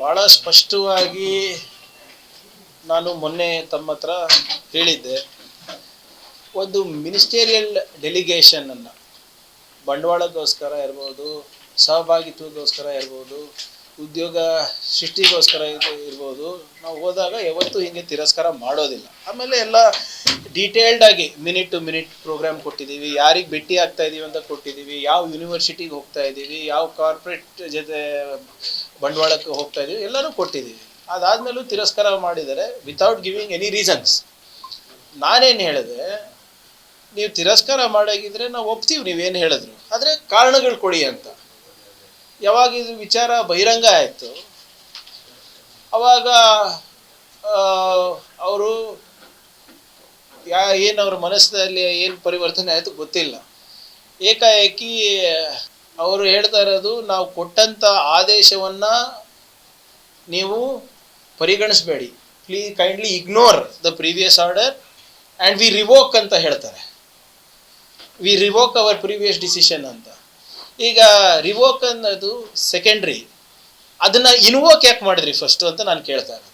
ಭಾಳ ಸ್ಪಷ್ಟವಾಗಿ ನಾನು ಮೊನ್ನೆ ತಮ್ಮ ಹತ್ರ ಹೇಳಿದ್ದೆ. ಒಂದು ಮಿನಿಸ್ಟೇರಿಯಲ್ ಡೆಲಿಗೇಷನನ್ನು ಬಂಡವಾಳಕ್ಕೋಸ್ಕರ ಇರ್ಬೋದು, ಸಹಭಾಗಿತ್ವಕ್ಕೋಸ್ಕರ ಇರ್ಬೋದು, ಉದ್ಯೋಗ ಸೃಷ್ಟಿಗೋಸ್ಕರ ಇರ್ಬೋದು, ನಾವು ಹೋದಾಗ ಯಾವತ್ತೂ ಹಿಂಗೆ ತಿರಸ್ಕಾರ ಮಾಡೋದಿಲ್ಲ. ಆಮೇಲೆ ಎಲ್ಲ ಡೀಟೇಲ್ಡಾಗಿ ಮಿನಿಟ್ ಟು ಮಿನಿಟ್ ಪ್ರೋಗ್ರಾಮ್ ಕೊಟ್ಟಿದ್ದೀವಿ, ಯಾರಿಗೆ ಭೇಟಿ ಆಗ್ತಾ ಇದ್ದೀವಿ ಅಂತ ಕೊಟ್ಟಿದ್ದೀವಿ, ಯಾವ ಯೂನಿವರ್ಸಿಟಿಗೆ ಹೋಗ್ತಾ ಇದ್ದೀವಿ, ಯಾವ ಕಾರ್ಪೊರೇಟ್ ಜೊತೆ ಬಂಡವಾಳಕ್ಕೆ ಹೋಗ್ತಾ ಇದ್ದೀವಿ, ಎಲ್ಲನೂ ಕೊಟ್ಟಿದ್ದೀವಿ. ಅದಾದಮೇಲೂ ತಿರಸ್ಕಾರ ಮಾಡಿದರೆ ವಿತೌಟ್ ಗಿವಿಂಗ್ ಎನಿ ರೀಸನ್ಸ್. ನಾನೇನು ಹೇಳಿದೆ, ನೀವು ತಿರಸ್ಕಾರ ಮಾಡಾಗಿದ್ರೆ ನಾವು ಒಪ್ತೀವಿ ನೀವೇನು ಹೇಳಿದ್ರು, ಆದರೆ ಕಾರಣಗಳು ಕೊಡಿ ಅಂತ. ಯಾವಾಗ ಇದು ವಿಚಾರ ಬಹಿರಂಗ ಆಯಿತು ಅವಾಗ ಅವರು ಏನು ಅವ್ರ ಮನಸ್ಸಿನಲ್ಲಿ ಏನು ಪರಿವರ್ತನೆ ಆಯಿತು ಗೊತ್ತಿಲ್ಲ. ಏಕಾಏಕಿ ಅವರು ಹೇಳ್ತಾ ಇರೋದು, ನಾವು ಕೊಟ್ಟಂಥ ಆದೇಶವನ್ನು ನೀವು ಪರಿಗಣಿಸಬೇಡಿ, please kindly ignore the previous order and we revoke ಅಂತ ಹೇಳ್ತಾರೆ. We revoke our previous decision ಅಂತ. ಈಗ ರಿವೋಕ್ ಅನ್ನೋದು ಸೆಕೆಂಡ್ರಿ, ಅದನ್ನು ಇನ್ವೋಕ್ ಯಾಕೆ ಮಾಡಿದ್ರಿ ಫಸ್ಟು ಅಂತ ನಾನು ಕೇಳ್ತಾ ಇರೋದು.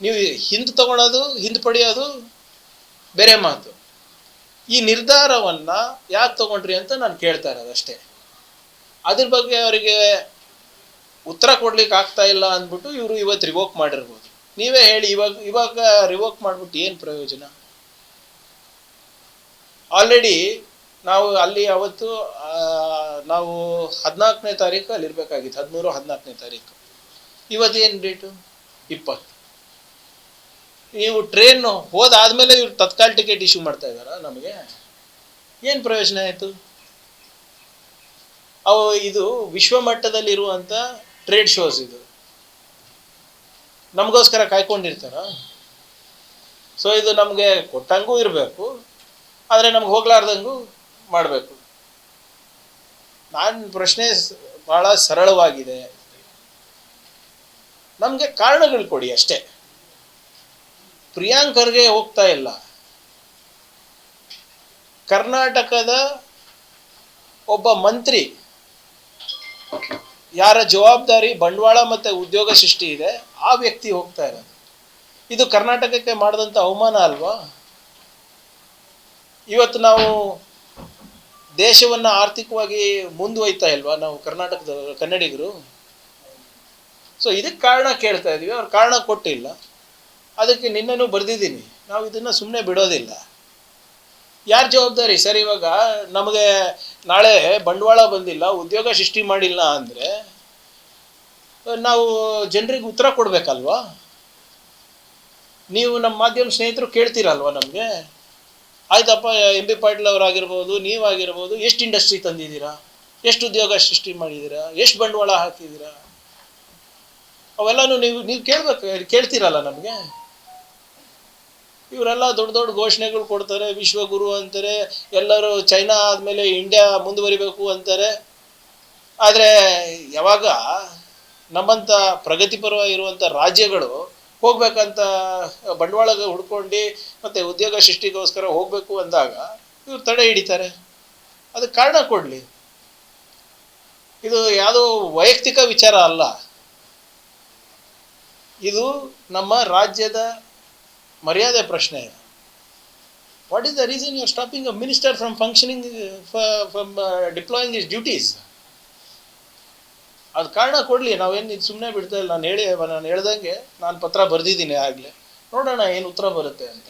ನೀವು ಹಿಂದೆ ತಗೊಳ್ಳೋದು, ಹಿಂದೆ ಪಡೆಯೋದು ಬೇರೆ ಮಾತು. ಈ ನಿರ್ಧಾರವನ್ನು ಯಾಕೆ ತಗೊಂಡ್ರಿ ಅಂತ ನಾನು ಕೇಳ್ತಾ ಇರೋದು ಅಷ್ಟೇ. ಅದ್ರ ಬಗ್ಗೆ ಅವರಿಗೆ ಉತ್ತರ ಕೊಡ್ಲಿಕ್ಕೆ ಆಗ್ತಾ ಇಲ್ಲ ಅಂದ್ಬಿಟ್ಟು ಇವರು ಇವತ್ತು ರಿವೋಕ್ ಮಾಡಿರ್ಬೋದು. ನೀವೇ ಹೇಳಿ, ಇವಾಗ ರಿವೋಕ್ ಮಾಡಿಬಿಟ್ಟು ಏನು ಪ್ರಯೋಜನ? ಆಲ್ರೆಡಿ ನಾವು ಅಲ್ಲಿ ಅವತ್ತು ನಾವು 14ನೇ ತಾರೀಕು ಅಲ್ಲಿರ್ಬೇಕಾಗಿತ್ತು, 13-14ನೇ ತಾರೀಕು. ಇವತ್ತೇನು ಡೇಟು? 20. ನೀವು ಟ್ರೈನ್ ಹೋದಾದ್ಮೇಲೆ ಇವ್ರು ತತ್ಕಾಲ್ ಟಿಕೆಟ್ ಇಶ್ಯೂ ಮಾಡ್ತಾ ಇದ್ದಾರಾ ನಮಗೆ? ಏನು ಪ್ರಯೋಜನ ಆಯಿತು? ಇದು ವಿಶ್ವಮಟ್ಟದಲ್ಲಿರುವಂಥ ಟ್ರೇಡ್ ಶೋಸ್, ಇದು ನಮಗೋಸ್ಕರ ಕಾಯ್ಕೊಂಡಿರ್ತಾರ? ಸೊ ಇದು ನಮಗೆ ಕೊಟ್ಟಂಗೂ ಇರಬೇಕು, ಆದರೆ ನಮ್ಗೆ ಹೋಗ್ಲಾರ್ದಂಗೂ ಮಾಡಬೇಕು. ನನ್ನ ಪ್ರಶ್ನೆ ಭಾಳ ಸರಳವಾಗಿದೆ, ನಮಗೆ ಕಾರಣಗಳು ಕೊಡಿ ಅಷ್ಟೇ. ಪ್ರಿಯಾಂಕ್ ಖರ್ಗೆ ಹೋಗ್ತಾ ಇಲ್ಲ, ಕರ್ನಾಟಕದ ಒಬ್ಬ ಮಂತ್ರಿ, ಯಾರ ಜವಾಬ್ದಾರಿ ಬಂಡವಾಳ ಮತ್ತು ಉದ್ಯೋಗ ಸೃಷ್ಟಿ ಇದೆ, ಆ ವ್ಯಕ್ತಿ ಹೋಗ್ತಾ ಇರೋದು. ಇದು ಕರ್ನಾಟಕಕ್ಕೆ ಮಾಡಿದಂಥ ಅವಮಾನ ಅಲ್ವಾ? ಇವತ್ತು ನಾವು ದೇಶವನ್ನು ಆರ್ಥಿಕವಾಗಿ ಮುಂದುವಯ್ತಾ ಇಲ್ವಾ ನಾವು ಕರ್ನಾಟಕದ ಕನ್ನಡಿಗರು? ಸೊ ಇದಕ್ಕೆ ಕಾರಣ ಕೇಳ್ತಾ ಇದ್ದೀವಿ, ಅವ್ರು ಕಾರಣ ಕೊಟ್ಟಿಲ್ಲ. ಅದಕ್ಕೆ ನಿನ್ನೂ ಬರೆದಿದ್ದೀನಿ, ನಾವು ಇದನ್ನು ಸುಮ್ಮನೆ ಬಿಡೋದಿಲ್ಲ. ಯಾರು ಜವಾಬ್ದಾರಿ ಸರ್? ಇವಾಗ ನಮಗೆ ನಾಳೆ ಬಂಡವಾಳ ಬಂದಿಲ್ಲ, ಉದ್ಯೋಗ ಸೃಷ್ಟಿ ಮಾಡಿಲ್ಲ ಅಂದರೆ ನಾವು ಜನರಿಗೆ ಉತ್ತರ ಕೊಡಬೇಕಲ್ವಾ? ನೀವು ನಮ್ಮ ಮಾಧ್ಯಮ ಸ್ನೇಹಿತರು ಕೇಳ್ತೀರಲ್ವ ನಮಗೆ? ಆಯ್ತಪ್ಪ, ಎಂ ಬಿ ಪಾಟೀಲ್ ಅವರಾಗಿರ್ಬೋದು, ನೀವಾಗಿರ್ಬೋದು, ಎಷ್ಟು ಇಂಡಸ್ಟ್ರಿ ತಂದಿದ್ದೀರಾ, ಎಷ್ಟು ಉದ್ಯೋಗ ಸೃಷ್ಟಿ ಮಾಡಿದ್ದೀರಾ, ಎಷ್ಟು ಬಂಡವಾಳ ಹಾಕಿದ್ದೀರಾ, ಅವೆಲ್ಲನೂ ನೀವು ಕೇಳ್ತೀರಲ್ಲ ನಮಗೆ. ಇವರೆಲ್ಲ ದೊಡ್ಡ ದೊಡ್ಡ ಘೋಷಣೆಗಳು ಕೊಡ್ತಾರೆ, ವಿಶ್ವಗುರು ಅಂತಾರೆ, ಎಲ್ಲರೂ ಚೈನಾ ಆದಮೇಲೆ ಇಂಡಿಯಾ ಮುಂದುವರಿಬೇಕು ಅಂತಾರೆ. ಆದರೆ ಯಾವಾಗ ನಮ್ಮಂಥ ಪ್ರಗತಿಪರವಾಗಿರುವಂಥ ರಾಜ್ಯಗಳು ಹೋಗ್ಬೇಕಂತ ಬಂಡವಾಳ ಹುಡ್ಕೊಂಡು ಮತ್ತು ಉದ್ಯೋಗ ಸೃಷ್ಟಿಗೋಸ್ಕರ ಹೋಗಬೇಕು ಅಂದಾಗ ಇವ್ರು ತಡೆ ಹಿಡಿತಾರೆ. ಅದಕ್ಕೆ ಕಾರಣ ಕೊಡಲಿ. ಇದು ಯಾವುದೋ ವೈಯಕ್ತಿಕ ವಿಚಾರ ಅಲ್ಲ, ಇದು ನಮ್ಮ ರಾಜ್ಯದ ಮರ್ಯಾದೆ ಪ್ರಶ್ನೆ. What is the reason you are stopping a minister from functioning, from deploying his duties? ಅದು ಕಾರಣ ಕೊಡಲಿ, ನಾವೇನು ಇದು ಸುಮ್ಮನೆ ಬಿಡ್ತಾ ಇಲ್ಲ. ನಾನು ಹೇಳ್ದಂಗೆ ನಾನು ಪತ್ರ ಬರೆದಿದ್ದೀನಿ ಆಗಲೇ, ನೋಡೋಣ ಏನು ಉತ್ತರ ಬರುತ್ತೆ ಅಂತ.